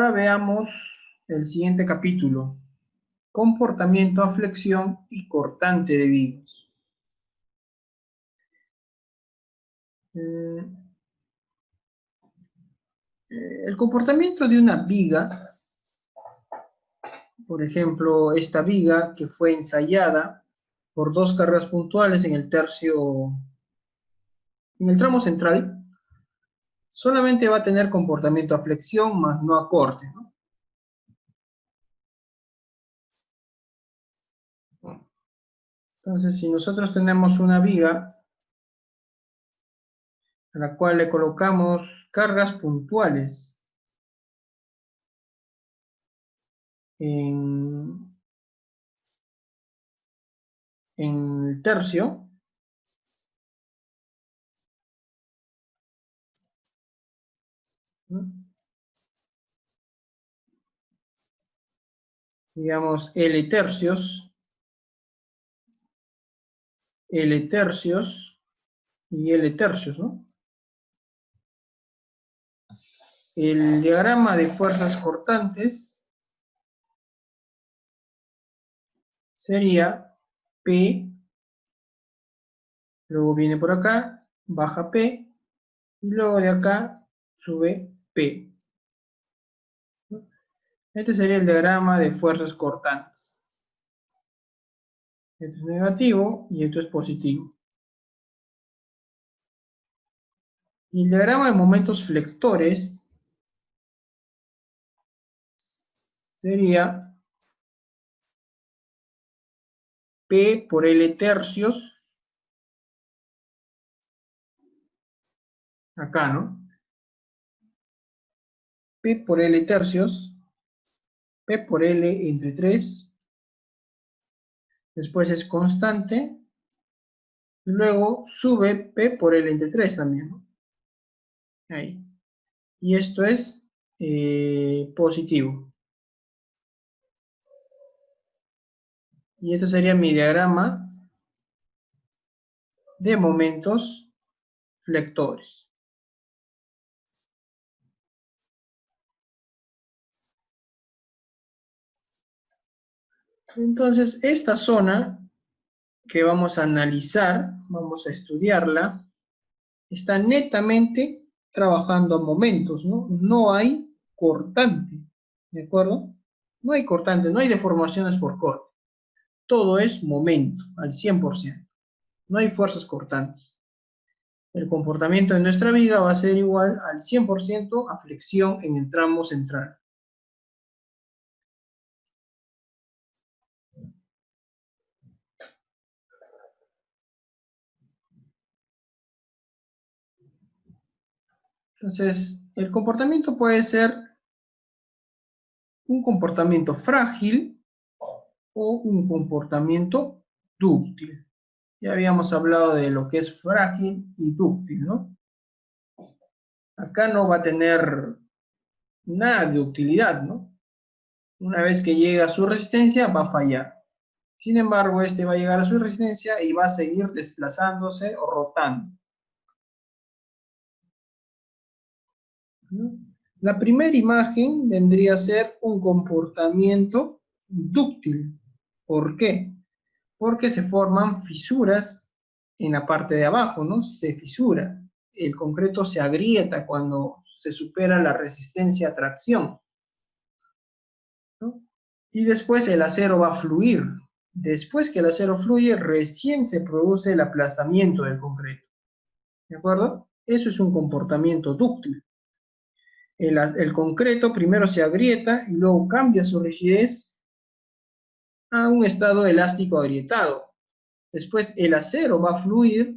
Ahora veamos el siguiente capítulo. Comportamiento a flexión y cortante de vigas. El comportamiento de una viga, por ejemplo, esta viga que fue ensayada por dos cargas puntuales en el tramo central, solamente va a tener comportamiento a flexión, más no a corte, ¿no? Entonces, si nosotros tenemos una viga a la cual le colocamos cargas puntuales en el tercio, ¿no? Digamos L tercios y L tercios, ¿no? El diagrama de fuerzas cortantes sería P, luego viene por acá, baja P, y luego de acá sube P. Este sería el diagrama de fuerzas cortantes. Esto es negativo y esto es positivo. Y el diagrama de momentos flectores sería P por L tercios, acá, ¿no? P por L tercios, P por L entre 3, después es constante, luego sube P por L entre 3 también, ¿no? Ahí. Y esto es positivo. Y esto sería mi diagrama de momentos flectores. Entonces, esta zona que vamos a analizar, vamos a estudiarla, está netamente trabajando a momentos, ¿no? No hay cortante, ¿de acuerdo? No hay cortante, no hay deformaciones por corte. Todo es momento, al 100%. No hay fuerzas cortantes. El comportamiento de nuestra viga va a ser igual al 100% a flexión en el tramo central. Entonces, el comportamiento puede ser un comportamiento frágil o un comportamiento dúctil. Ya habíamos hablado de lo que es frágil y dúctil, ¿no? Acá no va a tener nada de utilidad, ¿no? Una vez que llega a su resistencia, va a fallar. Sin embargo, este va a llegar a su resistencia y va a seguir desplazándose o rotando. La primera imagen vendría a ser un comportamiento dúctil. ¿Por qué? Porque se forman fisuras en la parte de abajo, ¿no? Se fisura. El concreto se agrieta cuando se supera la resistencia a tracción, ¿no? Y después el acero va a fluir. Después que el acero fluye, recién se produce el aplastamiento del concreto. ¿De acuerdo? Eso es un comportamiento dúctil. El concreto primero se agrieta y luego cambia su rigidez a un estado elástico agrietado. Después el acero va a fluir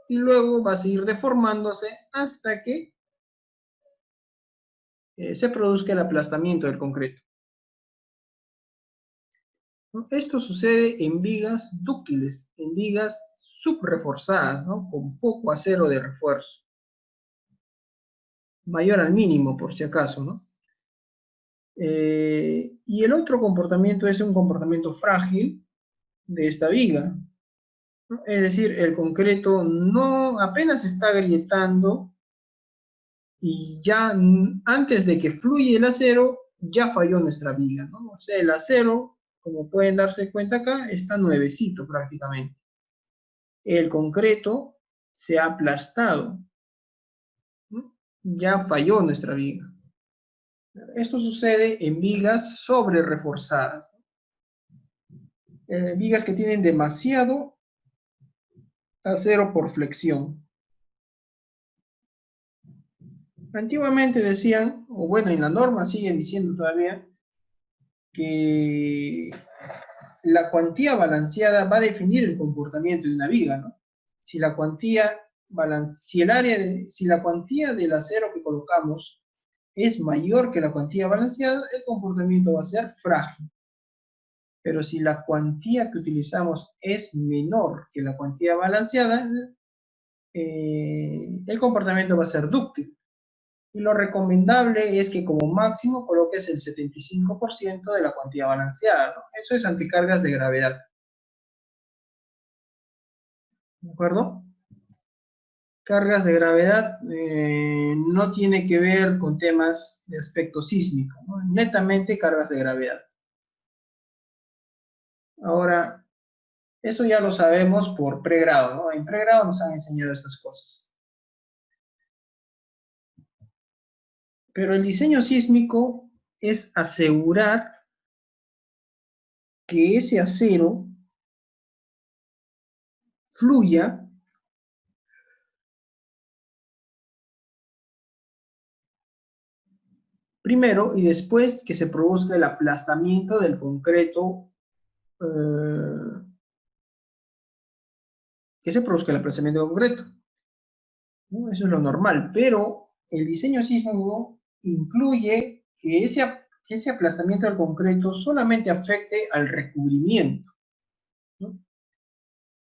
y luego va a seguir deformándose hasta que se produzca el aplastamiento del concreto. Esto sucede en vigas dúctiles, en vigas subreforzadas, ¿no? Con poco acero de refuerzo. Mayor al mínimo, por si acaso, ¿no? Y el otro comportamiento es un comportamiento frágil de esta viga, ¿no? Es decir, el concreto no apenas está agrietando y ya antes de que fluya el acero, ya falló nuestra viga, ¿no? O sea, el acero, como pueden darse cuenta acá, está nuevecito prácticamente. El concreto se ha aplastado, ¿no? Ya falló nuestra viga. Esto sucede en vigas sobre reforzadas. Vigas que tienen demasiado acero por flexión. Antiguamente decían, o bueno, en la norma sigue diciendo todavía, que la cuantía balanceada va a definir el comportamiento de una viga, ¿no? Si la cuantía, si la cuantía del acero que colocamos es mayor que la cuantía balanceada, el comportamiento va a ser frágil. Pero si la cuantía que utilizamos es menor que la cuantía balanceada, el comportamiento va a ser dúctil. Y lo recomendable es que como máximo coloques el 75% de la cuantía balanceada, ¿no? Eso es anticargas de gravedad. ¿De acuerdo? Cargas de gravedad no tiene que ver con temas de aspecto sísmico, ¿no? Netamente cargas de gravedad. Ahora, eso ya lo sabemos por pregrado, ¿no? En pregrado nos han enseñado estas cosas. Pero el diseño sísmico es asegurar que ese acero fluya primero y después que se produzca el aplastamiento del concreto, que se produzca el aplastamiento del concreto, ¿no? Eso es lo normal, pero el diseño sísmico incluye que ese aplastamiento del concreto solamente afecte al recubrimiento, ¿no?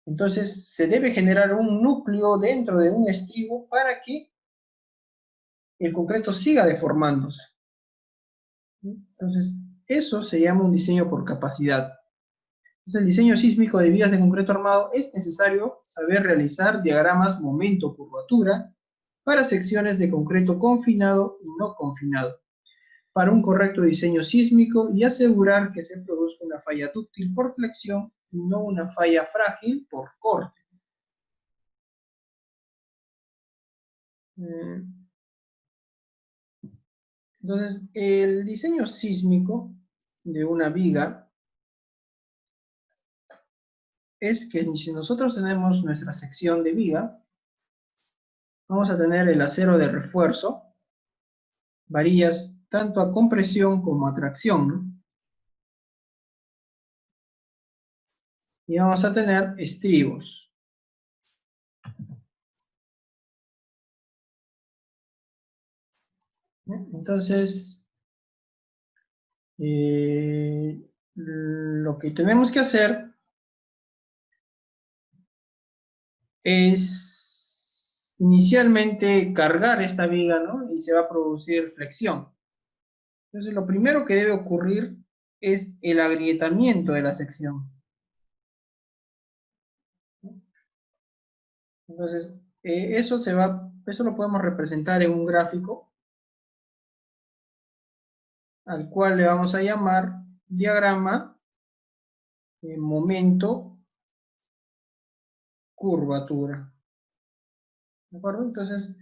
Entonces se debe generar un núcleo dentro de un estribo para que el concreto siga deformándose, ¿no? Entonces eso se llama un diseño por capacidad. Entonces, el diseño sísmico de vigas de concreto armado es necesario saber realizar diagramas momento-curvatura para secciones de concreto confinado y no confinado, para un correcto diseño sísmico y asegurar que se produzca una falla dúctil por flexión y no una falla frágil por corte. Entonces, el diseño sísmico de una viga es que si nosotros tenemos nuestra sección de viga, vamos a tener el acero de refuerzo, varillas tanto a compresión como a tracción, ¿no? Y vamos a tener estribos. Entonces, lo que tenemos que hacer es inicialmente cargar esta viga, ¿no? Y se va a producir flexión. Entonces, lo primero que debe ocurrir es el agrietamiento de la sección. Entonces, eso lo podemos representar en un gráfico, al cual le vamos a llamar diagrama momento curvatura. ¿De acuerdo? Entonces,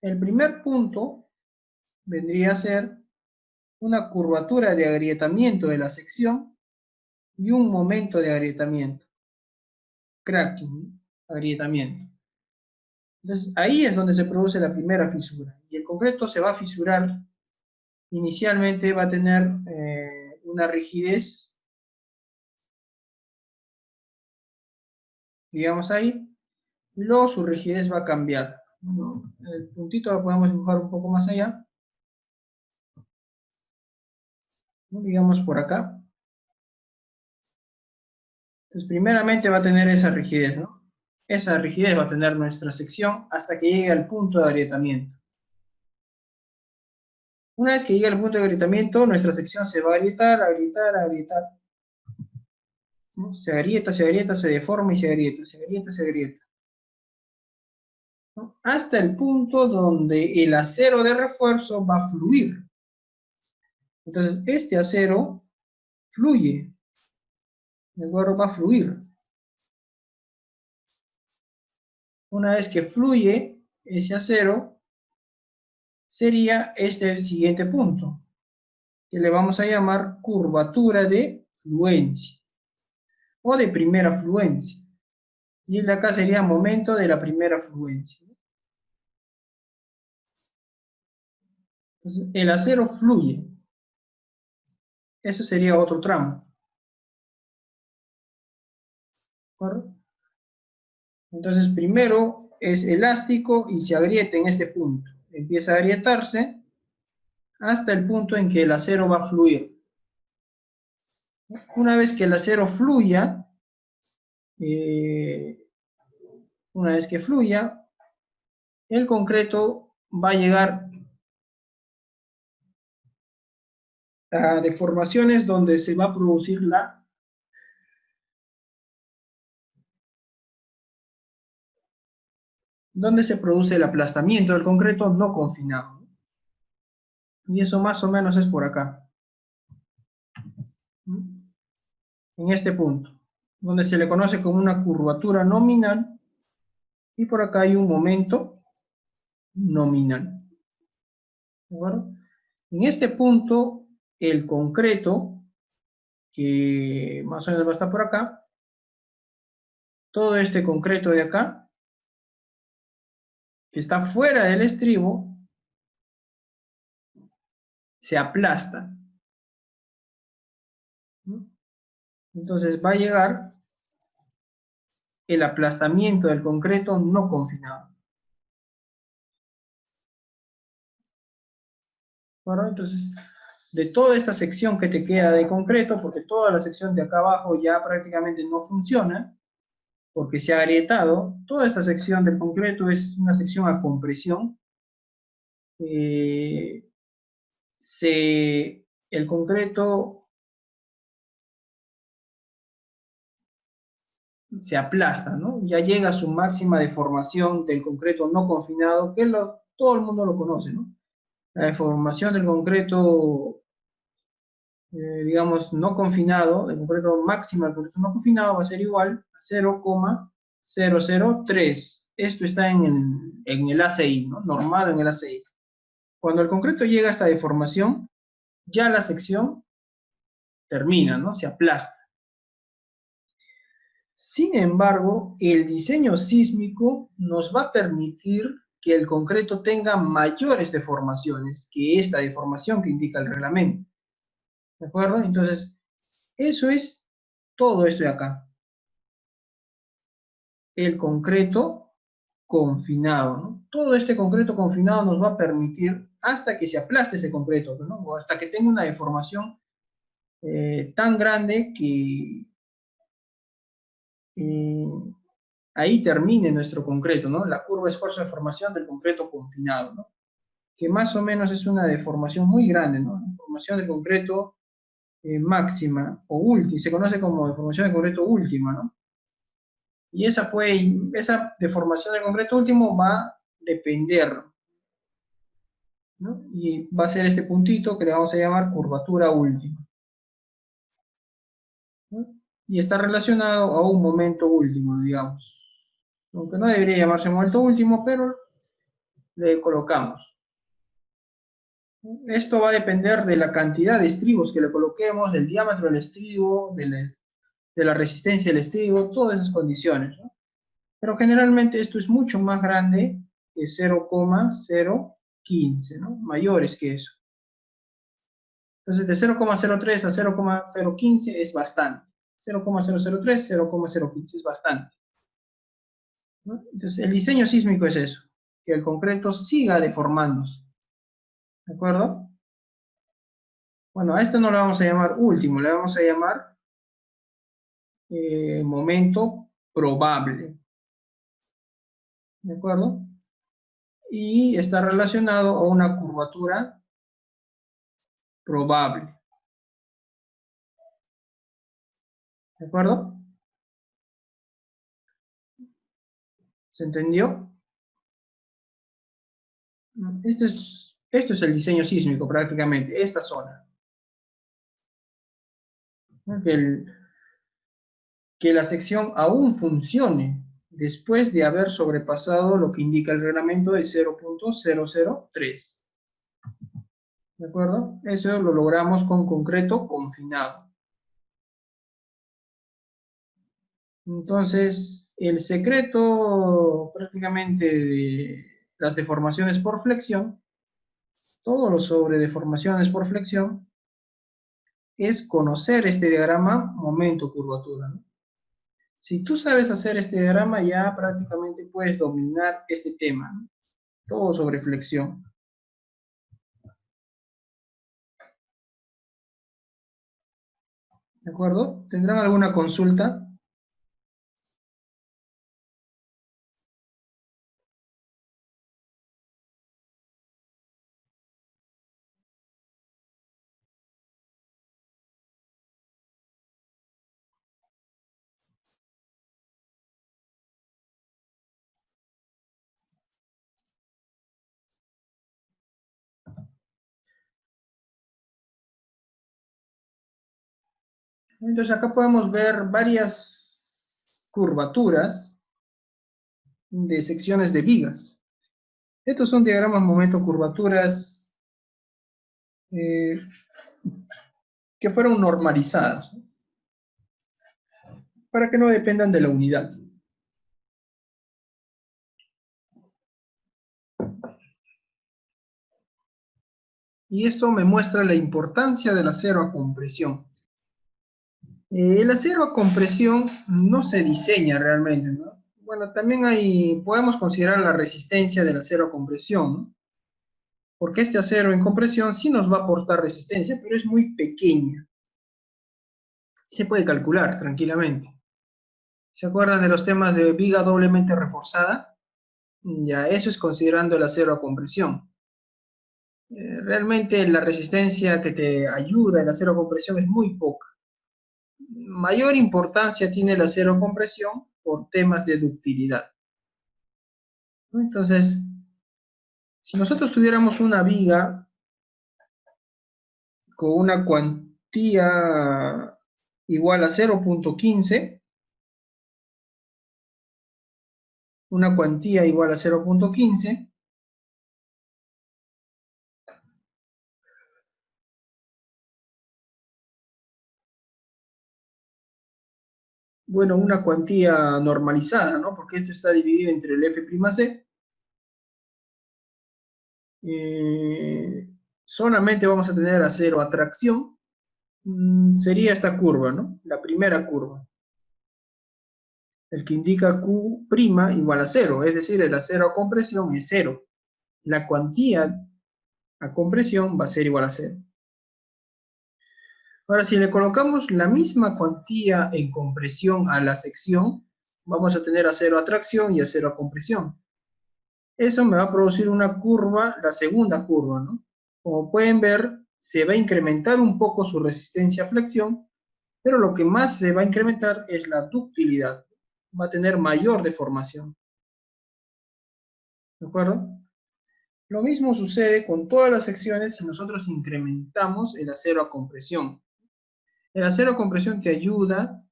el primer punto vendría a ser una curvatura de agrietamiento de la sección y un momento de agrietamiento. Cracking, agrietamiento. Entonces, ahí es donde se produce la primera fisura. Y el concreto se va a fisurar. Inicialmente va a tener una rigidez, digamos ahí, y luego su rigidez va a cambiar. Bueno, el puntito lo podemos dibujar un poco más allá, ¿no? Digamos por acá. Entonces, primeramente va a tener esa rigidez, ¿no? Esa rigidez va a tener nuestra sección hasta que llegue al punto de agrietamiento. Una vez que llegue al punto de agrietamiento, nuestra sección se va a agrietar, agrietar, ¿no? Se agrieta, se deforma y se agrieta, se agrieta, se agrieta. ¿no? Hasta el punto donde el acero de refuerzo va a fluir. Entonces, este acero fluye, ¿de acuerdo? Va a fluir. Una vez que fluye ese acero, sería este el siguiente punto, que le vamos a llamar curvatura de fluencia, o de primera fluencia. Y el de acá sería momento de la primera fluencia. Entonces, el acero fluye. Eso sería otro tramo. ¿Correcto? Entonces, primero es elástico y se agrieta en este punto. Empieza a agrietarse hasta el punto en que el acero va a fluir. Una vez que el acero fluya, eh, una vez que fluya, el concreto va a llegar a deformaciones donde se va a producir donde se produce el aplastamiento del concreto no confinado. Y eso más o menos es por acá, en este punto, donde se le conoce como una curvatura nominal, y por acá hay un momento nominal. ¿De acuerdo? En este punto, el concreto, que más o menos va a estar por acá, todo este concreto de acá, que está fuera del estribo, se aplasta. Entonces va a llegar el aplastamiento del concreto no confinado. Bueno, entonces, de toda esta sección que te queda de concreto, porque toda la sección de acá abajo ya prácticamente no funciona, porque se ha agrietado, toda esta sección del concreto es una sección a compresión. Eh, el concreto se aplasta, ¿no? Ya llega a su máxima deformación del concreto no confinado, que todo el mundo lo conoce, ¿no? La deformación del concreto, digamos, no confinado, el concreto máximo del concreto no confinado va a ser igual a 0,003. Esto está en el ACI, ¿no? Normado en el ACI. Cuando el concreto llega a esta deformación, ya la sección termina, ¿no? Se aplasta. Sin embargo, el diseño sísmico nos va a permitir que el concreto tenga mayores deformaciones que esta deformación que indica el reglamento. ¿De acuerdo? Entonces, eso es todo esto de acá. El concreto confinado, ¿no? Todo este concreto confinado nos va a permitir, hasta que se aplaste ese concreto, ¿no? O hasta que tenga una deformación tan grande que eh, ahí termine nuestro concreto, ¿no? La curva esfuerzo de formación del concreto confinado, ¿no? Que más o menos es una deformación muy grande, ¿no? Deformación del concreto máxima o última, se conoce como deformación del concreto última, ¿no? Y esa deformación del concreto último va a depender, ¿no? Y va a ser este puntito que le vamos a llamar curvatura última, ¿no? Y está relacionado a un momento último, digamos. Aunque no debería llamarse momento último, pero le colocamos. Esto va a depender de la cantidad de estribos que le coloquemos, del diámetro del estribo, de la resistencia del estribo, todas esas condiciones, ¿no? Pero generalmente esto es mucho más grande que 0,015, ¿no? Mayores que eso. Entonces, de 0,03 a 0,015 es bastante. 0,003, 0,015 es bastante, ¿no? Entonces, el diseño sísmico es eso, que el concreto siga deformándose. ¿De acuerdo? Bueno, a esto no le vamos a llamar último, le vamos a llamar momento probable. ¿De acuerdo? Y está relacionado a una curvatura probable. ¿De acuerdo? ¿Se entendió? Esto es el diseño sísmico prácticamente, esta zona. Que la sección aún funcione después de haber sobrepasado lo que indica el reglamento de 0.003. ¿De acuerdo? Eso lo logramos con concreto confinado. Entonces, el secreto prácticamente de las deformaciones por flexión, todo lo sobre deformaciones por flexión, es conocer este diagrama momento-curvatura, ¿no? Si tú sabes hacer este diagrama, ya prácticamente puedes dominar este tema, ¿no? Todo sobre flexión. ¿De acuerdo? ¿Tendrán alguna consulta? Entonces acá podemos ver varias curvaturas de secciones de vigas. Estos son diagramas momento-curvaturas que fueron normalizadas, ¿no? Para que no dependan de la unidad. Y esto me muestra la importancia del acero a compresión. El acero a compresión no se diseña realmente, ¿no? Bueno, también podemos considerar la resistencia del acero a compresión, ¿no? Porque este acero en compresión sí nos va a aportar resistencia, pero es muy pequeña. Se puede calcular tranquilamente. ¿Se acuerdan de los temas de viga doblemente reforzada? Ya, eso es considerando el acero a compresión. Realmente la resistencia que te ayuda el acero a compresión es muy poca. Mayor importancia tiene el acero a compresión por temas de ductilidad, ¿no? Entonces, si nosotros tuviéramos una viga con una cuantía igual a 0.15, una cuantía igual a 0.15, bueno, una cuantía normalizada, ¿no? Porque esto está dividido entre el F'C. Solamente vamos a tener acero a tracción. Sería esta curva, ¿no? La primera curva. El que indica Q' igual a 0, es decir, el acero a compresión es 0. La cuantía a compresión va a ser igual a 0. Ahora, si le colocamos la misma cuantía en compresión a la sección, vamos a tener acero a tracción y acero a compresión. Eso me va a producir una curva, la segunda curva, ¿no? Como pueden ver, se va a incrementar un poco su resistencia a flexión, pero lo que más se va a incrementar es la ductilidad. Va a tener mayor deformación. ¿De acuerdo? Lo mismo sucede con todas las secciones si nosotros incrementamos el acero a compresión. El acero a compresión te ayuda,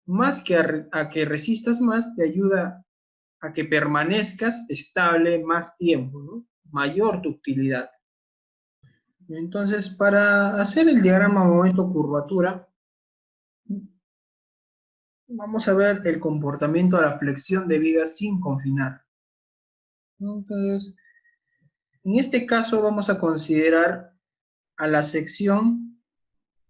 más que a que resistas más, te ayuda a que permanezcas estable más tiempo, ¿no? Mayor ductilidad. Entonces, para hacer el diagrama momento-curvatura, vamos a ver el comportamiento de la flexión de vigas sin confinar. Entonces, en este caso vamos a considerar a la sección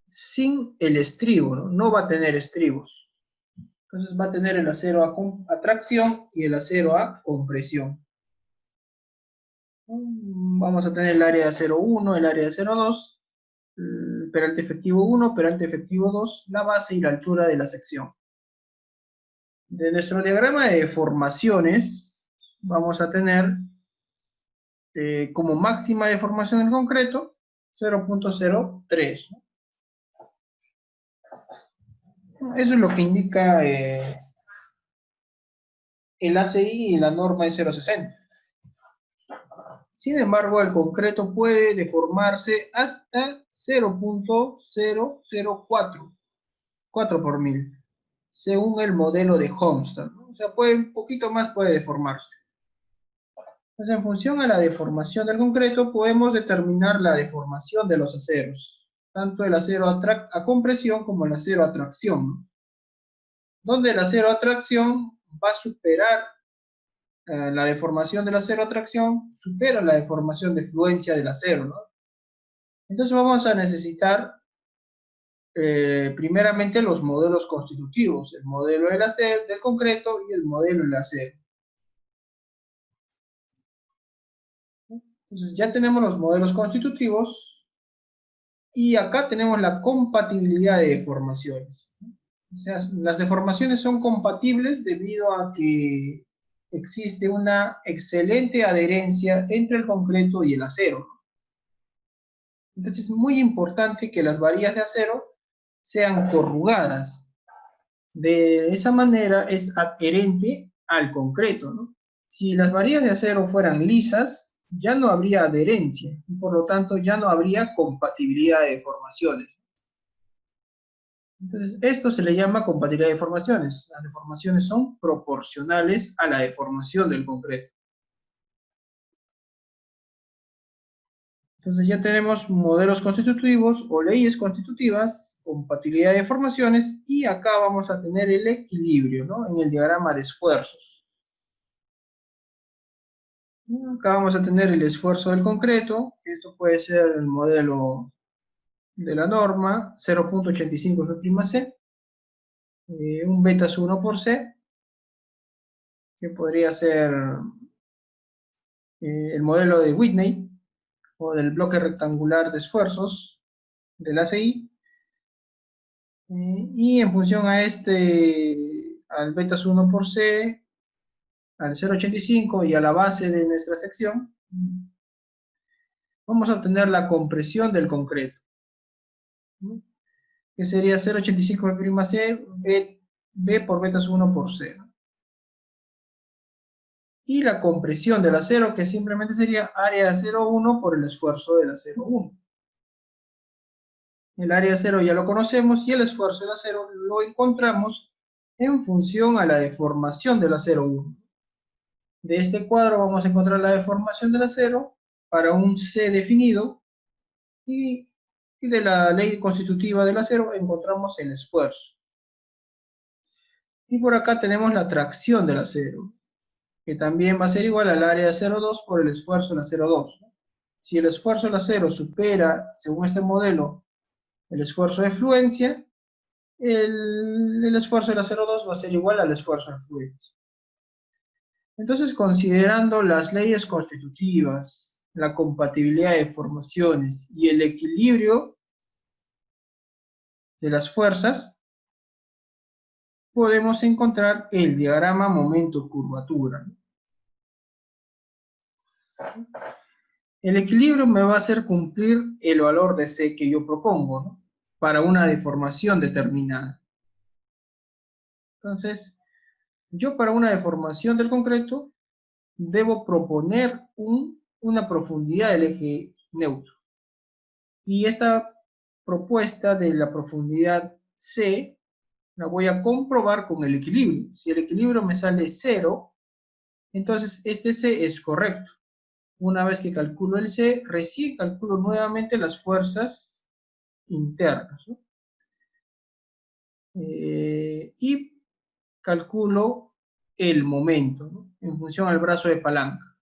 sin el estribo, ¿no? No va a tener estribos. Entonces va a tener el acero a tracción y el acero a compresión. Vamos a tener el área de acero 1, el área de acero 2, el peralte efectivo 1, peralte efectivo 2, la base y la altura de la sección. De nuestro diagrama de formaciones, vamos a tener como máxima deformación en concreto 0.03, ¿no? Eso es lo que indica el ACI y la norma de 0.60. Sin embargo, el concreto puede deformarse hasta 0.004, 4 por mil, según el modelo de Homstad, ¿no? O sea, un poquito más puede deformarse. Entonces, en función a la deformación del concreto, podemos determinar la deformación de los aceros, tanto el acero a compresión como el acero a tracción, ¿no? Donde el acero a tracción va a superar la deformación del acero a tracción, supera la deformación de fluencia del acero, ¿no? Entonces vamos a necesitar primeramente los modelos constitutivos, el modelo del acero, del concreto y el modelo del acero. Entonces ya tenemos los modelos constitutivos y acá tenemos la compatibilidad de deformaciones. O sea, las deformaciones son compatibles debido a que existe una excelente adherencia entre el concreto y el acero. Entonces es muy importante que las varillas de acero sean corrugadas. De esa manera es adherente al concreto, ¿no? Si las varillas de acero fueran lisas, ya no habría adherencia y por lo tanto ya no habría compatibilidad de deformaciones. Entonces, esto se le llama compatibilidad de deformaciones. Las deformaciones son proporcionales a la deformación del concreto. Entonces ya tenemos modelos constitutivos o leyes constitutivas, compatibilidad de deformaciones, y acá vamos a tener el equilibrio, ¿no? En el diagrama de esfuerzos. Acá vamos a tener el esfuerzo del concreto, esto puede ser el modelo de la norma, 0.85 F'C, un beta 1 por C, que podría ser el modelo de Whitney, o del bloque rectangular de esfuerzos del ACI, y en función a al beta 1 por C, al 0.85 y a la base de nuestra sección, vamos a obtener la compresión del concreto, ¿no? Que sería 0.85 F'C, B por beta 1 por C, ¿no? Y la compresión del acero, que simplemente sería área de acero 1 por el esfuerzo del acero 1. El área de acero ya lo conocemos y el esfuerzo del acero lo encontramos en función a la deformación del acero 1. De este cuadro vamos a encontrar la deformación del acero para un C definido y de la ley constitutiva del acero encontramos el esfuerzo. Y por acá tenemos la tracción del acero, que también va a ser igual al área de acero 2 por el esfuerzo del acero 2. Si el esfuerzo del acero supera, según este modelo, el esfuerzo de fluencia, el esfuerzo del acero 2 va a ser igual al esfuerzo de fluencia. Entonces, considerando las leyes constitutivas, la compatibilidad de formaciones y el equilibrio de las fuerzas, podemos encontrar el diagrama momento-curvatura. El equilibrio me va a hacer cumplir el valor de C que yo propongo, ¿no? Para una deformación determinada. Entonces, yo para una deformación del concreto debo proponer una profundidad del eje neutro. Y esta propuesta de la profundidad C la voy a comprobar con el equilibrio. Si el equilibrio me sale 0, entonces este C es correcto. Una vez que calculo el C, recién calculo nuevamente las fuerzas internas, ¿no? Y calculo el momento, ¿no? En función al brazo de palanca.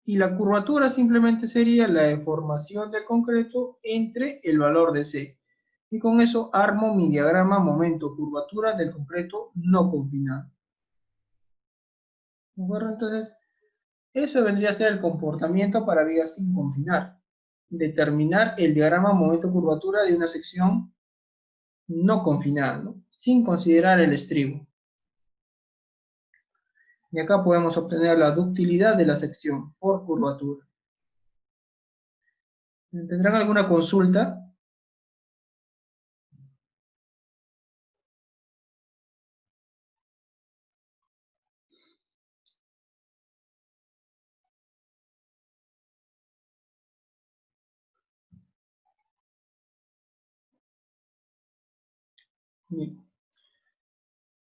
Y la curvatura simplemente sería la deformación del concreto entre el valor de C. Y con eso armo mi diagrama momento-curvatura del concreto no confinado. ¿De acuerdo? Entonces, eso vendría a ser el comportamiento para vigas sin confinar. Determinar el diagrama momento-curvatura de una sección no confinada, ¿no? Sin considerar el estribo. Y acá podemos obtener la ductilidad de la sección por curvatura. ¿Tendrán alguna consulta? Bien.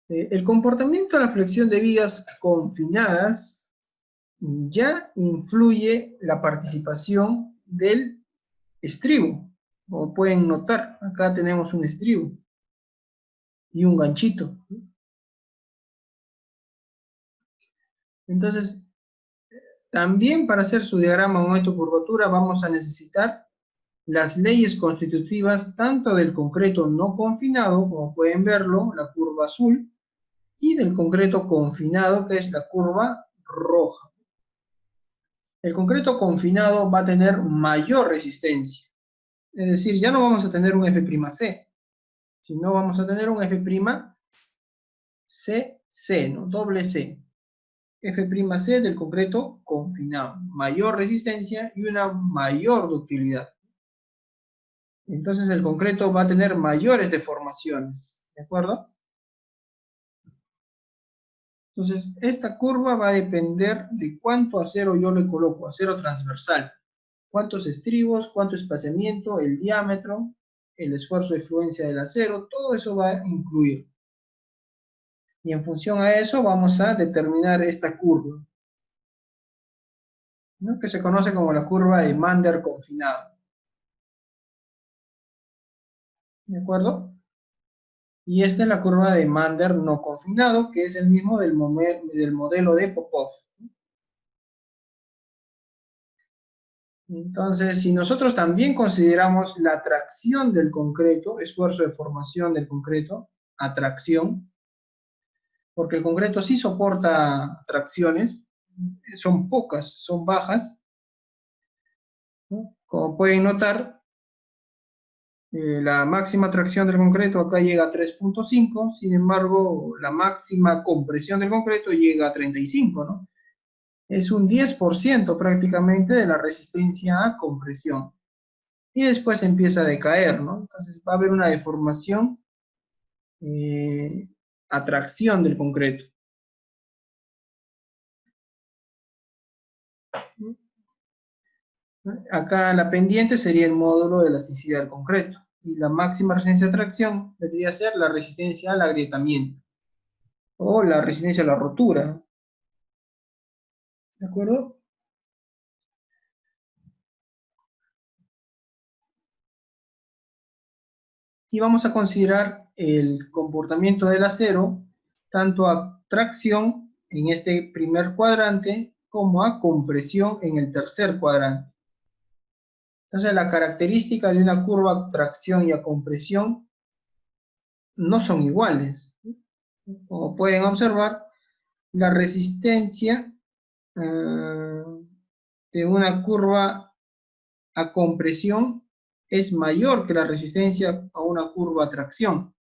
El comportamiento de la flexión de vigas confinadas ya influye la participación del estribo. Como pueden notar, acá tenemos un estribo y un ganchito. Entonces, también para hacer su diagrama momento-curvatura vamos a necesitar las leyes constitutivas tanto del concreto no confinado, como pueden verlo, la curva azul, y del concreto confinado, que es la curva roja. El concreto confinado va a tener mayor resistencia. Es decir, ya no vamos a tener un F'C, sino vamos a tener un F'CC, ¿no? Doble C. F'C del concreto confinado. Mayor resistencia y una mayor ductilidad. Entonces el concreto va a tener mayores deformaciones. ¿De acuerdo? Entonces, esta curva va a depender de cuánto acero yo le coloco, acero transversal. Cuántos estribos, cuánto espaciamiento, el diámetro, el esfuerzo de fluencia del acero, todo eso va a incluir. Y en función a eso vamos a determinar esta curva, ¿no? Que se conoce como la curva de Mander confinado. ¿De acuerdo? Y esta es la curva de Mander no confinado, que es el mismo del modelo de Popov. Entonces, si nosotros también consideramos la tracción del concreto, esfuerzo de formación del concreto, atracción, porque el concreto sí soporta tracciones, son pocas, son bajas, ¿no? Como pueden notar, la máxima tracción del concreto acá llega a 3.5, sin embargo, la máxima compresión del concreto llega a 35, ¿no? Es un 10% prácticamente de la resistencia a compresión. Y después empieza a decaer, ¿no? Entonces va a haber una deformación, atracción del concreto. Acá la pendiente sería el módulo de elasticidad del concreto. Y la máxima resistencia a tracción debería ser la resistencia al agrietamiento. O la resistencia a la rotura. ¿De acuerdo? Y vamos a considerar el comportamiento del acero, tanto a tracción en este primer cuadrante, como a compresión en el tercer cuadrante. Entonces, la característica de una curva a tracción y a compresión no son iguales. Como pueden observar, la resistencia de una curva a compresión es mayor que la resistencia a una curva a tracción,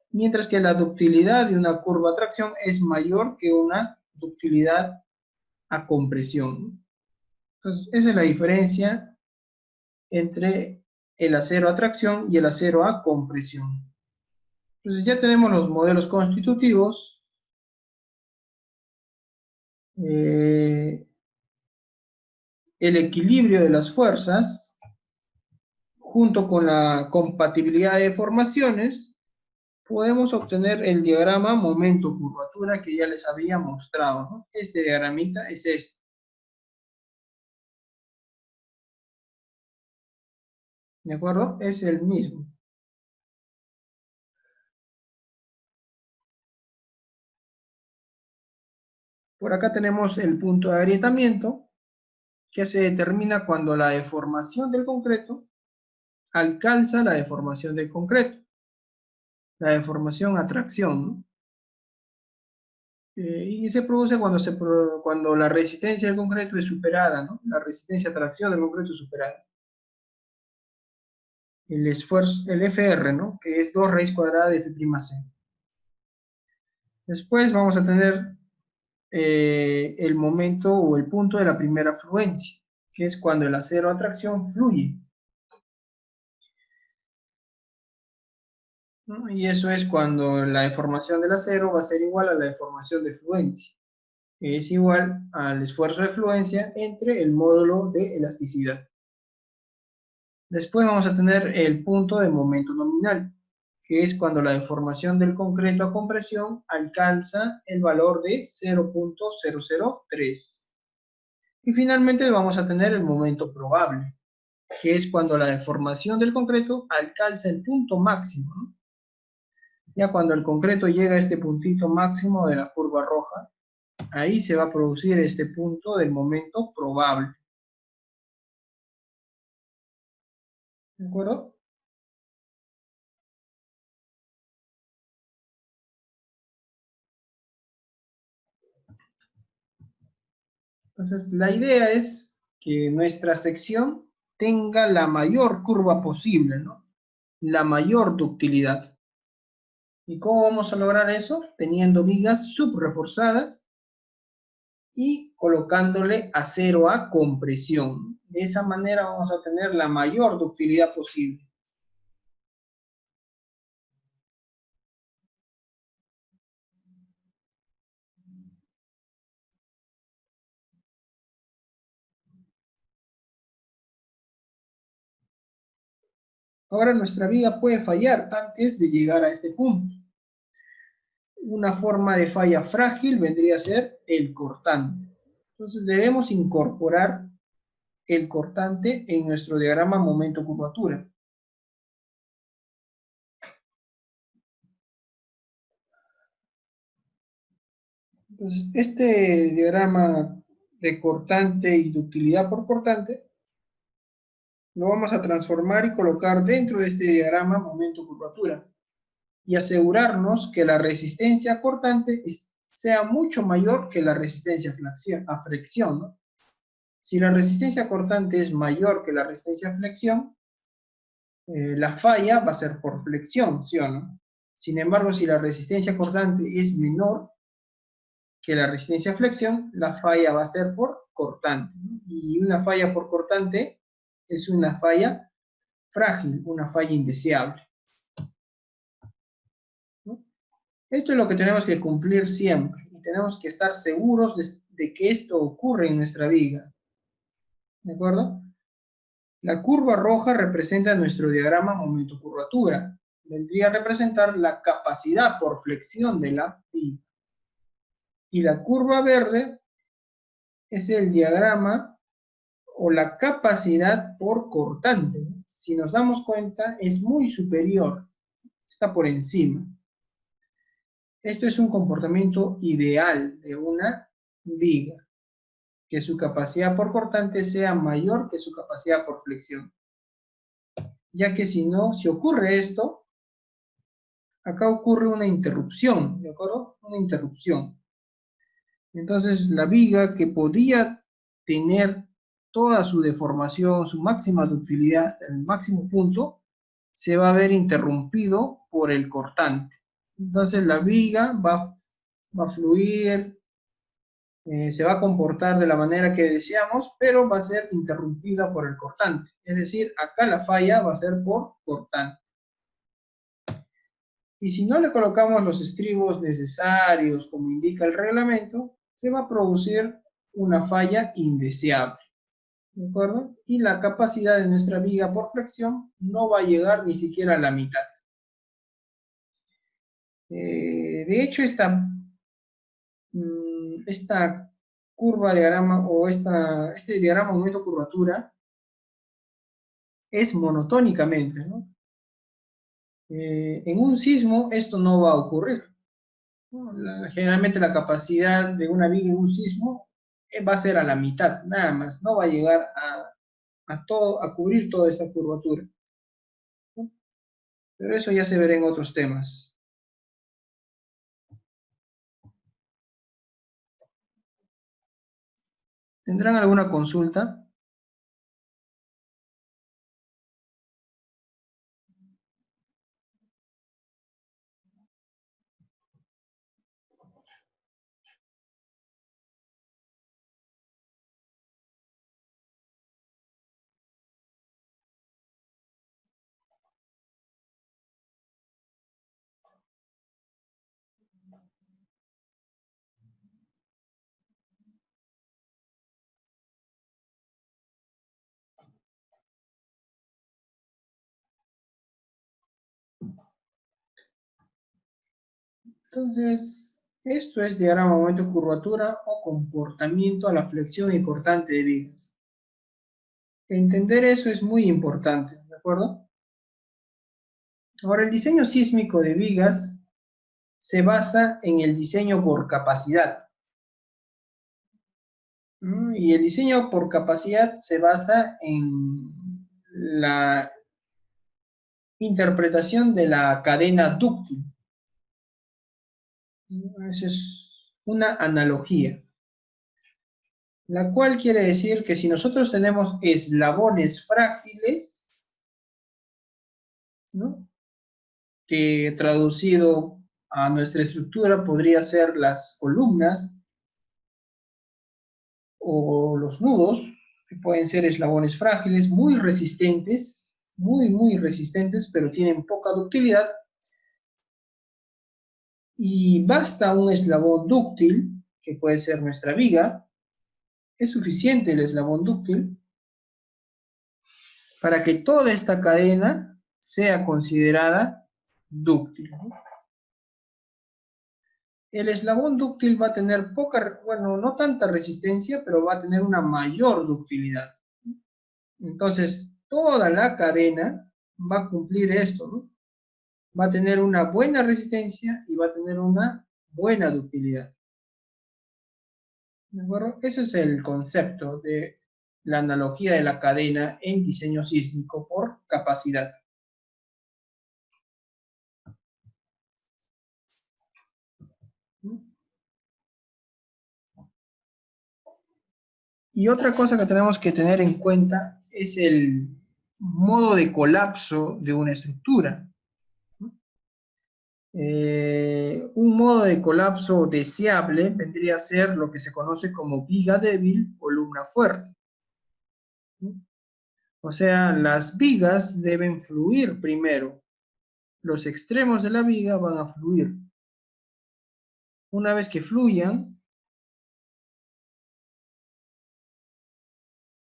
mientras que la ductilidad de una curva a tracción es mayor que una ductilidad a compresión. Entonces, esa es la diferencia entre el acero a tracción y el acero a compresión. Entonces ya tenemos los modelos constitutivos. El equilibrio de las fuerzas, junto con la compatibilidad de formaciones, podemos obtener el diagrama momento-curvatura que ya les había mostrado, ¿no? Este diagramita es este. ¿De acuerdo? Es el mismo. Por acá tenemos el punto de agrietamiento, que se determina cuando la deformación del concreto alcanza la deformación del concreto. La deformación a tracción, ¿no? Y se produce cuando la resistencia del concreto es superada, ¿no? La resistencia a tracción del concreto es superada. El esfuerzo, el FR, ¿no? Que es 2 raíz cuadrada de F'C. Después vamos a tener el momento o el punto de la primera fluencia, que es cuando el acero a tracción fluye, ¿no? Y eso es cuando la deformación del acero va a ser igual a la deformación de fluencia. Es igual al esfuerzo de fluencia entre el módulo de elasticidad. Después vamos a tener el punto de momento nominal, que es cuando la deformación del concreto a compresión alcanza el valor de 0.003. Y finalmente vamos a tener el momento probable, que es cuando la deformación del concreto alcanza el punto máximo, ¿no? Ya cuando el concreto llega a este puntito máximo de la curva roja, ahí se va a producir este punto del momento probable. ¿De acuerdo? Entonces, la idea es que nuestra sección tenga la mayor curva posible, ¿no? La mayor ductilidad. ¿Y cómo vamos a lograr eso? Teniendo vigas subreforzadas y colocándole acero a compresión. De esa manera vamos a tener la mayor ductilidad posible. Ahora nuestra viga puede fallar antes de llegar a este punto. Una forma de falla frágil vendría a ser el cortante. Entonces debemos incorporar el cortante en nuestro diagrama momento-curvatura. Entonces, este diagrama de cortante y ductilidad por cortante lo vamos a transformar y colocar dentro de este diagrama momento-curvatura y asegurarnos que la resistencia cortante sea mucho mayor que la resistencia a flexión, ¿no? Si la resistencia cortante es mayor que la resistencia a flexión, la falla va a ser por flexión, ¿sí o no? Sin embargo, si la resistencia cortante es menor que la resistencia a flexión, la falla va a ser por cortante, ¿no? Y una falla por cortante es una falla frágil, una falla indeseable, ¿no? Esto es lo que tenemos que cumplir siempre y tenemos que estar seguros de que esto ocurre en nuestra viga, ¿de acuerdo? La curva roja representa nuestro diagrama momento-curvatura. Vendría a representar la capacidad por flexión de la viga. Y la curva verde es el diagrama o la capacidad por cortante. Si nos damos cuenta, es muy superior, está por encima. Esto es un comportamiento ideal de una viga, que su capacidad por cortante sea mayor que su capacidad por flexión. Ya que si no, si ocurre esto, acá ocurre una interrupción, ¿de acuerdo? Una interrupción. Entonces, la viga que podía tener toda su deformación, su máxima ductilidad hasta el máximo punto, se va a ver interrumpido por el cortante. Entonces, la viga va a fluir, se va a comportar de la manera que deseamos, pero va a ser interrumpida por el cortante. Es decir, acá la falla va a ser por cortante. Y si no le colocamos los estribos necesarios, como indica el reglamento, se va a producir una falla indeseable, ¿de acuerdo? Y la capacidad de nuestra viga por flexión no va a llegar ni siquiera a la mitad. De hecho, esta curva diagrama o este diagrama momento curvatura es monotónicamente, ¿no? En un sismo esto no va a ocurrir. Generalmente la capacidad de una viga en un sismo va a ser a la mitad, nada más, no va a llegar a cubrir toda esa curvatura, ¿no? Pero eso ya se verá en otros temas. ¿Tendrán alguna consulta? Entonces, esto es diagrama momento-curvatura o comportamiento a la flexión y cortante de vigas. Entender eso es muy importante, ¿de acuerdo? Ahora, el diseño sísmico de vigas se basa en el diseño por capacidad. Y el diseño por capacidad se basa en la interpretación de la cadena dúctil. Eso es una analogía, la cual quiere decir que si nosotros tenemos eslabones frágiles, ¿no?, que traducido a nuestra estructura podría ser las columnas o los nudos, que pueden ser eslabones frágiles, muy resistentes, muy resistentes, pero tienen poca ductilidad, y basta un eslabón dúctil, que puede ser nuestra viga, es suficiente el eslabón dúctil para que toda esta cadena sea considerada dúctil. El eslabón dúctil va a tener poca, bueno, no tanta resistencia, pero va a tener una mayor ductilidad. Entonces, toda la cadena va a cumplir esto, ¿no? Va a tener una buena resistencia y va a tener una buena ductilidad. ¿De acuerdo? Eso es el concepto de la analogía de la cadena en diseño sísmico por capacidad. Y otra cosa que tenemos que tener en cuenta es el modo de colapso de una estructura. Un modo de colapso deseable vendría a ser lo que se conoce como viga débil, columna fuerte. O sea, las vigas deben fluir primero. Los extremos de la viga van a fluir. Una vez que fluyan,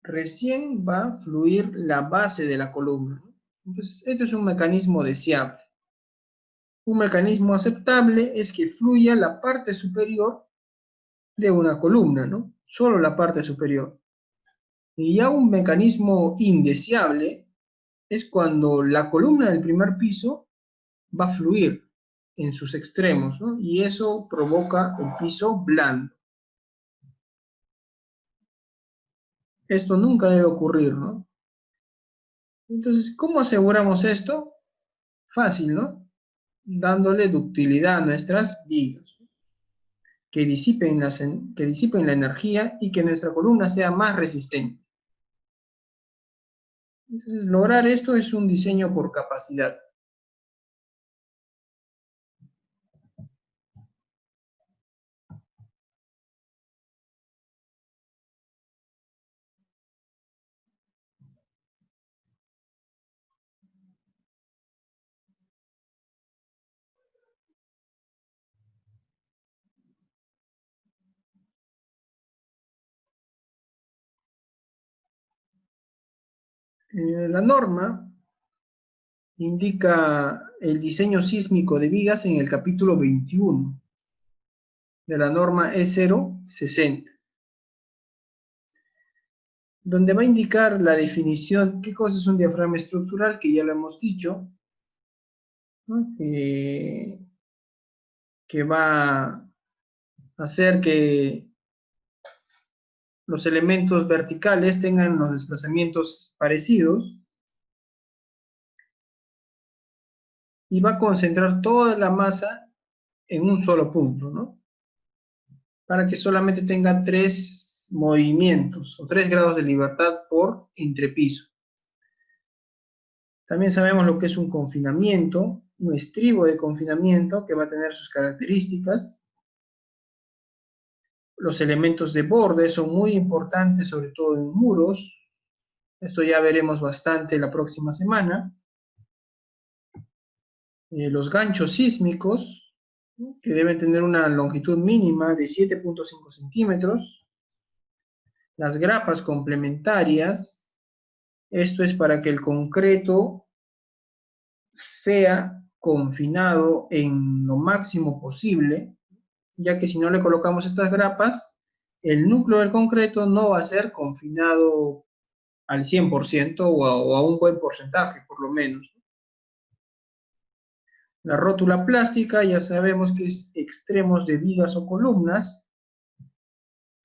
recién va a fluir la base de la columna. Entonces, esto es un mecanismo deseable. Un mecanismo aceptable es que fluya la parte superior de una columna, ¿no? Solo la parte superior. Y ya un mecanismo indeseable es cuando la columna del primer piso va a fluir en sus extremos, ¿no? Y eso provoca el piso blando. Esto nunca debe ocurrir, ¿no? Entonces, ¿cómo aseguramos esto? Fácil, ¿no? Dándole ductilidad a nuestras vigas, que disipen la energía y que nuestra columna sea más resistente. Entonces, lograr esto es un diseño por capacidad. La norma indica el diseño sísmico de vigas en el capítulo 21 de la norma E060, donde va a indicar la definición, qué cosa es un diafragma estructural, que ya lo hemos dicho, ¿no? Que va a hacer que los elementos verticales tengan los desplazamientos parecidos y va a concentrar toda la masa en un solo punto, ¿no? Para que solamente tenga 3 movimientos o 3 grados de libertad por entrepiso. También sabemos lo que es un confinamiento, un estribo de confinamiento que va a tener sus características. Los elementos de borde son muy importantes, sobre todo en muros. Esto ya veremos bastante la próxima semana. Los ganchos sísmicos, ¿no?, que deben tener una longitud mínima de 7.5 centímetros. Las grapas complementarias, esto es para que el concreto sea confinado en lo máximo posible, ya que si no le colocamos estas grapas, el núcleo del concreto no va a ser confinado al 100% o a un buen porcentaje, por lo menos. La rótula plástica ya sabemos que es extremos de vigas o columnas,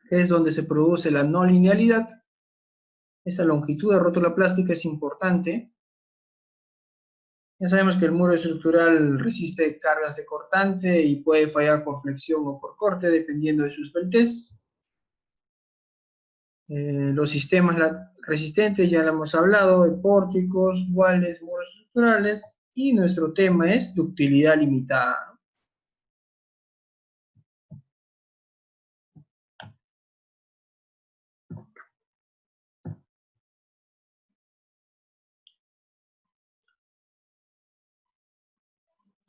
es donde se produce la no linealidad. Esa longitud de rótula plástica es importante. Ya sabemos que el muro estructural resiste cargas de cortante y puede fallar por flexión o por corte, dependiendo de su esbeltez. Los sistemas resistentes ya lo hemos hablado, de pórticos, walles, muros estructurales, y nuestro tema es ductilidad limitada.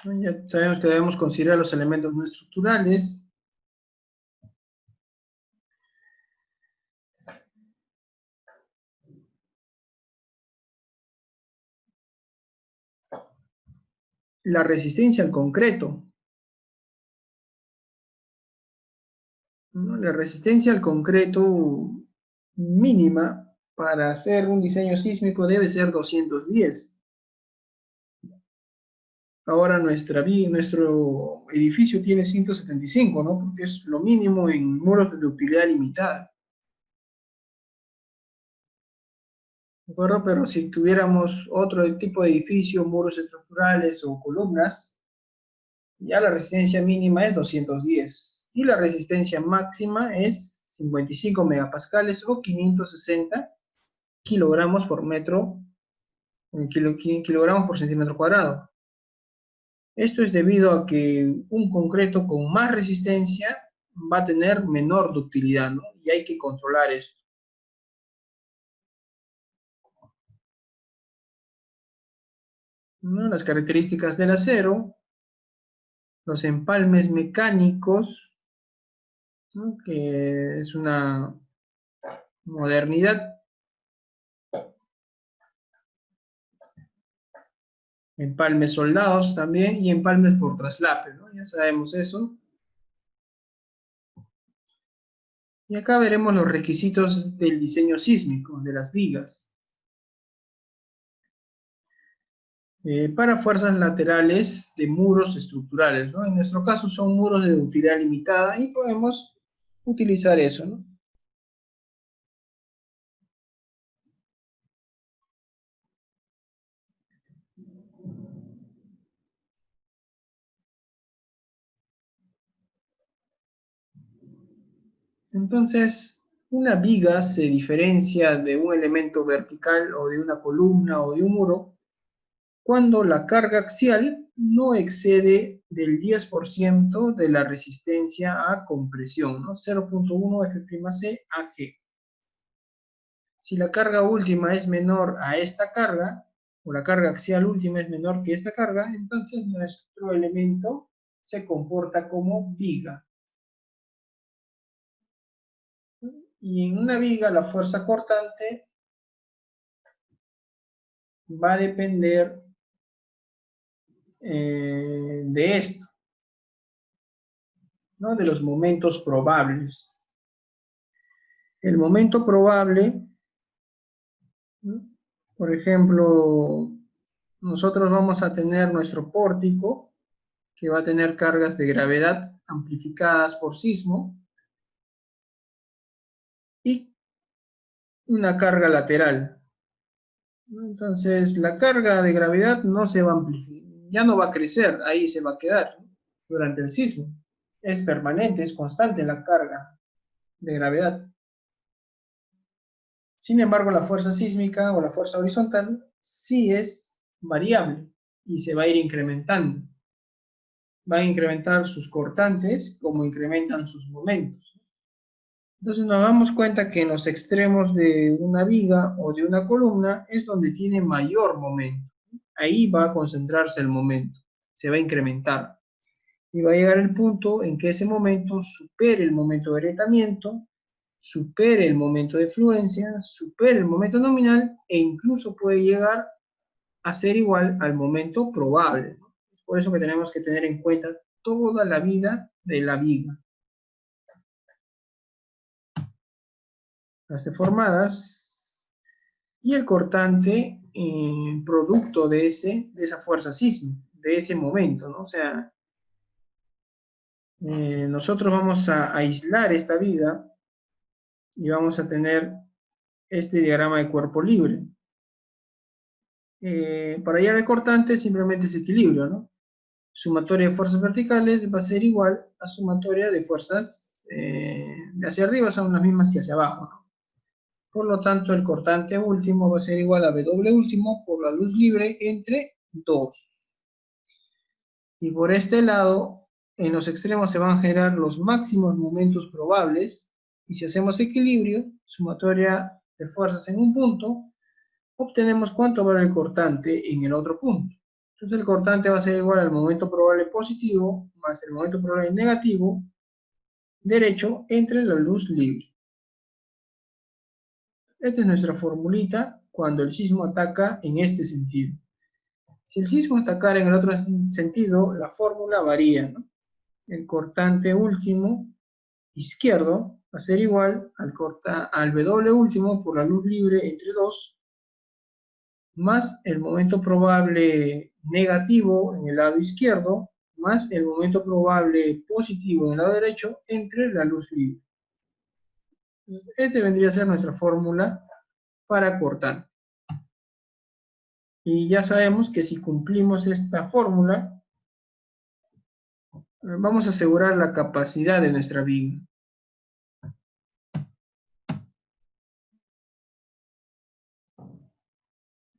Ya sabemos que debemos considerar los elementos no estructurales. La resistencia al concreto, ¿no? La resistencia al concreto mínima para hacer un diseño sísmico debe ser 210. Ahora nuestro edificio tiene 175, ¿no? Porque es lo mínimo en muros de utilidad limitada. ¿De acuerdo? Pero si tuviéramos otro tipo de edificio, muros estructurales o columnas, ya la resistencia mínima es 210 y la resistencia máxima es 55 megapascales o 560 kilogramos por metro, kilogramos por centímetro cuadrado. Esto es debido a que un concreto con más resistencia va a tener menor ductilidad, ¿no? Y hay que controlar esto. ¿No? Las características del acero, los empalmes mecánicos, ¿no? Que es una modernidad. Empalmes soldados también y empalmes por traslape, ¿no? Ya sabemos eso. Y acá veremos los requisitos del diseño sísmico de las vigas. Para fuerzas laterales de muros estructurales, ¿no? En nuestro caso son muros de utilidad limitada y podemos utilizar eso, ¿no? Entonces, una viga se diferencia de un elemento vertical o de una columna o de un muro cuando la carga axial no excede del 10% de la resistencia a compresión, ¿no? 0.1 F'C AG. Si la carga última es menor a esta carga, o la carga axial última es menor que esta carga, entonces nuestro elemento se comporta como viga. Y en una viga la fuerza cortante va a depender de esto, ¿no? De los momentos probables. El momento probable, ¿no? Por ejemplo, nosotros vamos a tener nuestro pórtico, que va a tener cargas de gravedad amplificadas por sismo, y una carga lateral. Entonces, la carga de gravedad no se va a amplificar, ya no va a crecer, ahí se va a quedar, ¿no? Durante el sismo. Es permanente, es constante la carga de gravedad. Sin embargo, la fuerza sísmica o la fuerza horizontal sí es variable y se va a ir incrementando. Va a incrementar sus cortantes como incrementan sus momentos. Entonces nos damos cuenta que en los extremos de una viga o de una columna es donde tiene mayor momento. Ahí va a concentrarse el momento, se va a incrementar. Y va a llegar el punto en que ese momento supere el momento de agrietamiento, supere el momento de fluencia, supere el momento nominal e incluso puede llegar a ser igual al momento probable, ¿no? Por eso que tenemos que tener en cuenta toda la vida de la viga. Las deformadas y el cortante producto de esa fuerza sísmica, de ese momento, ¿no? O sea, nosotros vamos a aislar esta viga y vamos a tener este diagrama de cuerpo libre. Para hallar el cortante simplemente es equilibrio, ¿no? Sumatoria de fuerzas verticales va a ser igual a sumatoria de fuerzas de hacia arriba, son las mismas que hacia abajo, ¿no? Por lo tanto, el cortante último va a ser igual a W último por la luz libre entre 2. Y por este lado, en los extremos se van a generar los máximos momentos probables, y si hacemos equilibrio, sumatoria de fuerzas en un punto, obtenemos cuánto vale el cortante en el otro punto. Entonces el cortante va a ser igual al momento probable positivo más el momento probable negativo derecho entre la luz libre. Esta es nuestra formulita cuando el sismo ataca en este sentido. Si el sismo atacara en el otro sentido, la fórmula varía, ¿no? El cortante último izquierdo va a ser igual al W último por la luz libre entre 2 más el momento probable negativo en el lado izquierdo, más el momento probable positivo en el lado derecho, entre la luz libre. Entonces, este vendría a ser nuestra fórmula para cortar. Y ya sabemos que si cumplimos esta fórmula, vamos a asegurar la capacidad de nuestra viga.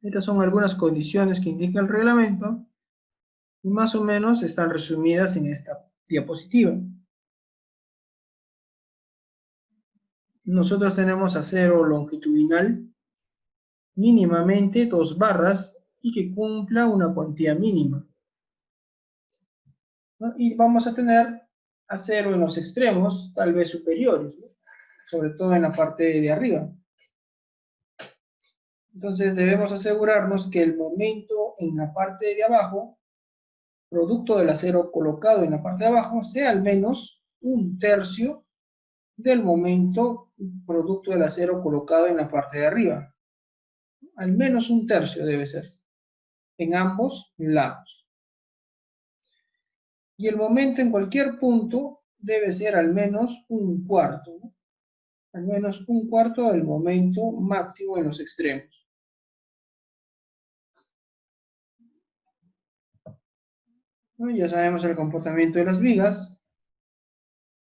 Estas son algunas condiciones que indica el reglamento y más o menos están resumidas en esta diapositiva. Nosotros tenemos acero longitudinal, mínimamente 2 barras y que cumpla una cuantía mínima, ¿no? Y vamos a tener acero en los extremos, tal vez superiores, ¿no? Sobre todo en la parte de arriba. Entonces debemos asegurarnos que el momento en la parte de abajo, producto del acero colocado en la parte de abajo, sea al menos un tercio del momento producto del acero colocado en la parte de arriba. Al menos un tercio debe ser, en ambos lados. Y el momento en cualquier punto debe ser al menos un cuarto, ¿no? Al menos un cuarto del momento máximo en los extremos. ¿No? Ya sabemos el comportamiento de las vigas.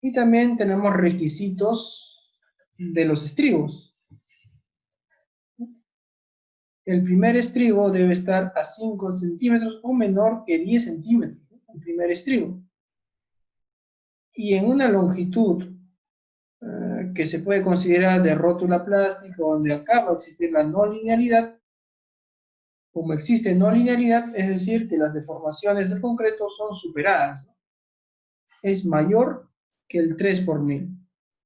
Y también tenemos requisitos de los estribos. El primer estribo debe estar a 5 centímetros o menor que 10 centímetros, ¿no? El primer estribo. Y en una longitud que se puede considerar de rótula plástica, donde acaba de existir la no linealidad, como existe no linealidad, es decir, que las deformaciones del concreto son superadas, ¿no? Es mayor que el 3 por 1000.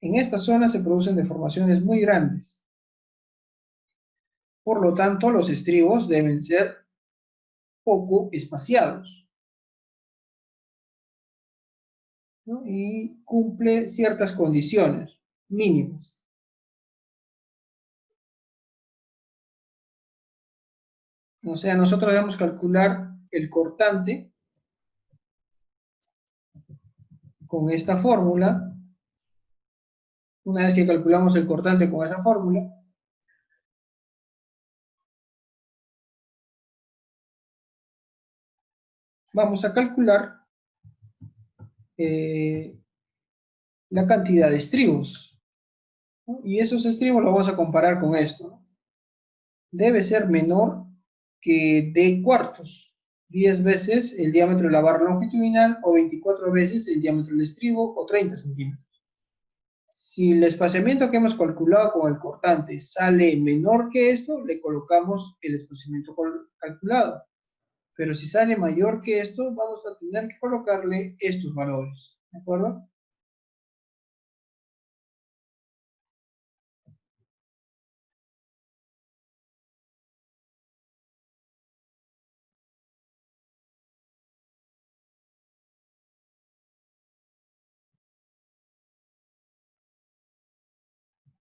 En esta zona se producen deformaciones muy grandes. Por lo tanto, los estribos deben ser poco espaciados, ¿no? Y cumple ciertas condiciones mínimas. O sea, nosotros debemos calcular el cortante con esta fórmula. Una vez que calculamos el cortante con esa fórmula, vamos a calcular la cantidad de estribos, ¿no? Y esos estribos los vamos a comparar con esto, ¿no? Debe ser menor que d cuartos, 10 veces el diámetro de la barra longitudinal o 24 veces el diámetro del estribo o 30 centímetros. Si el espaciamiento que hemos calculado con el cortante sale menor que esto, le colocamos el espaciamiento calculado. Pero si sale mayor que esto, vamos a tener que colocarle estos valores. ¿De acuerdo?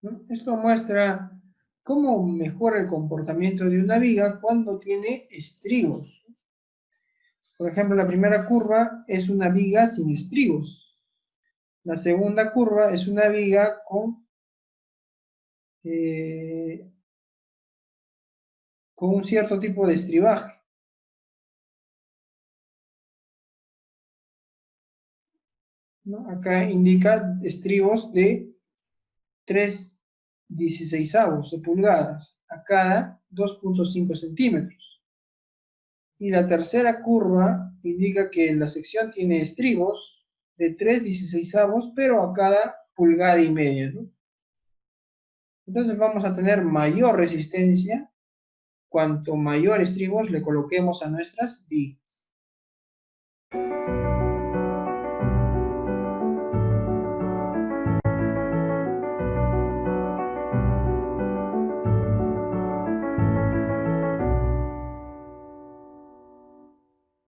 ¿no? Esto muestra cómo mejora el comportamiento de una viga cuando tiene estribos. Por ejemplo, la primera curva es una viga sin estribos. La segunda curva es una viga con un cierto tipo de estribaje, ¿no? Acá indica estribos de 3/16 de pulgadas a cada 2,5 centímetros. Y la tercera curva indica que la sección tiene estribos de 3/16, pero a cada pulgada y media, ¿no? Entonces vamos a tener mayor resistencia cuanto mayor estribos le coloquemos a nuestras vigas.